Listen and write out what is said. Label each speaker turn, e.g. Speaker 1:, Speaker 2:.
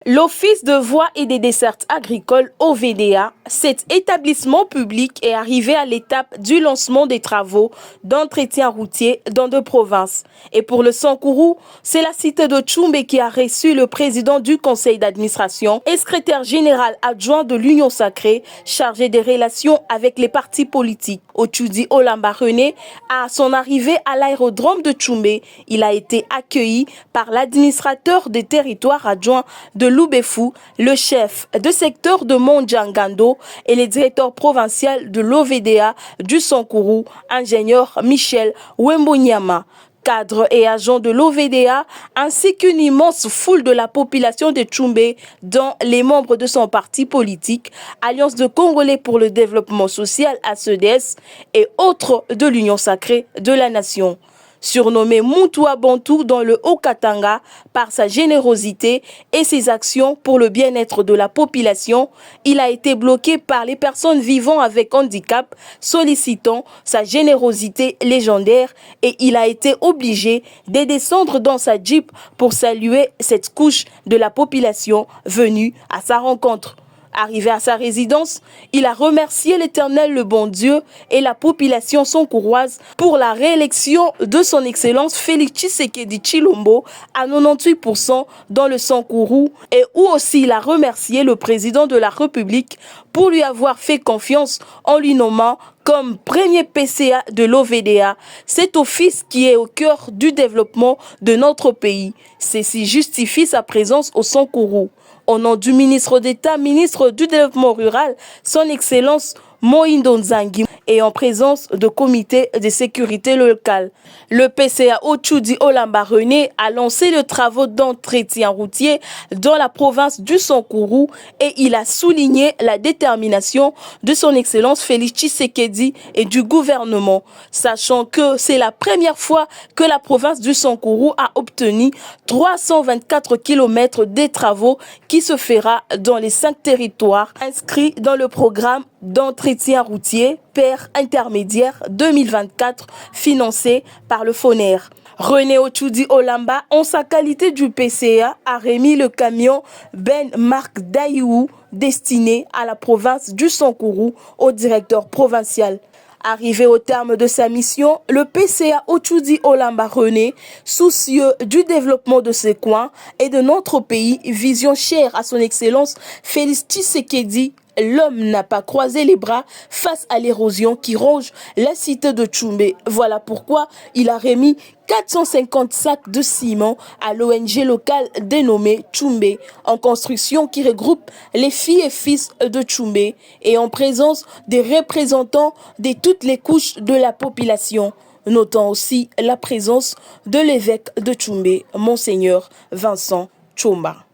Speaker 1: L'Office de voies et des dessertes agricoles OVDA, cet établissement public est arrivé à l'étape du lancement des travaux d'entretien routier dans deux provinces. Et pour le Sankourou, c'est la cité de Tchoumbé qui a reçu le président du conseil d'administration et secrétaire général adjoint de l'Union sacrée chargé des relations avec les partis politiques. Otchoudi Olamba René, à son arrivée à l'aérodrome de Tchoumbé, il a été accueilli par l'administrateur des territoires adjoints de Loubefou, le chef de secteur de Mondjangando et le directeur provincial de l'OVDA du Sankourou, ingénieur Michel Wembonyama. Cadres et agents de l'OVDA, ainsi qu'une immense foule de la population de Tchoumbé, dont les membres de son parti politique, Alliance de Congolais pour le développement social ACDS et autres de l'Union sacrée de la nation. Surnommé Moutoua Bantou dans le Haut-Katanga par sa générosité et ses actions pour le bien-être de la population, il a été bloqué par les personnes vivant avec handicap sollicitant sa générosité légendaire et il a été obligé de descendre dans sa Jeep pour saluer cette couche de la population venue à sa rencontre. Arrivé à sa résidence, il a remercié l'Éternel, le bon Dieu, et la population sankouroise pour la réélection de son Excellence Félix Tshisekedi Tshilombo à 98% dans le Sankourou et où aussi il a remercié le président de la République pour lui avoir fait confiance en lui nommant comme premier PCA de l'OVDA, cet office qui est au cœur du développement de notre pays. Ceci justifie sa présence au Sankourou. Au nom du ministre d'État, ministre du Développement rural, son Excellence Mohindo Nzangi, et en présence de comités de sécurité locale. Le PCA Otchoudi Olamba René a lancé le travaux d'entretien routier dans la province du Sankourou et il a souligné la détermination de son Excellence Félix Tshisekedi et du gouvernement, sachant que c'est la première fois que la province du Sankourou a obtenu 324 km des travaux qui se fera dans les 5 territoires inscrits dans le programme d'entretien routier pair intermédiaire 2024 financé par le FONER. René Otchoudi Olamba, en sa qualité du PCA, a remis le camion Ben Marc Daïou destiné à la province du Sankourou au directeur provincial. Arrivé au terme de sa mission, le PCA Otchoudi Olamba René, soucieux du développement de ses coins et de notre pays, vision chère à son Excellence Félix Tshisekedi, l'homme n'a pas croisé les bras face à l'érosion qui ronge la cité de Tchoumbé. Voilà pourquoi il a remis 450 sacs de ciment à l'ONG locale dénommée Tchoumbé, en construction qui regroupe les filles et fils de Tchoumbé et en présence des représentants de toutes les couches de la population. Notant aussi la présence de l'évêque de Tchoumbé, Monseigneur Vincent Tchomba.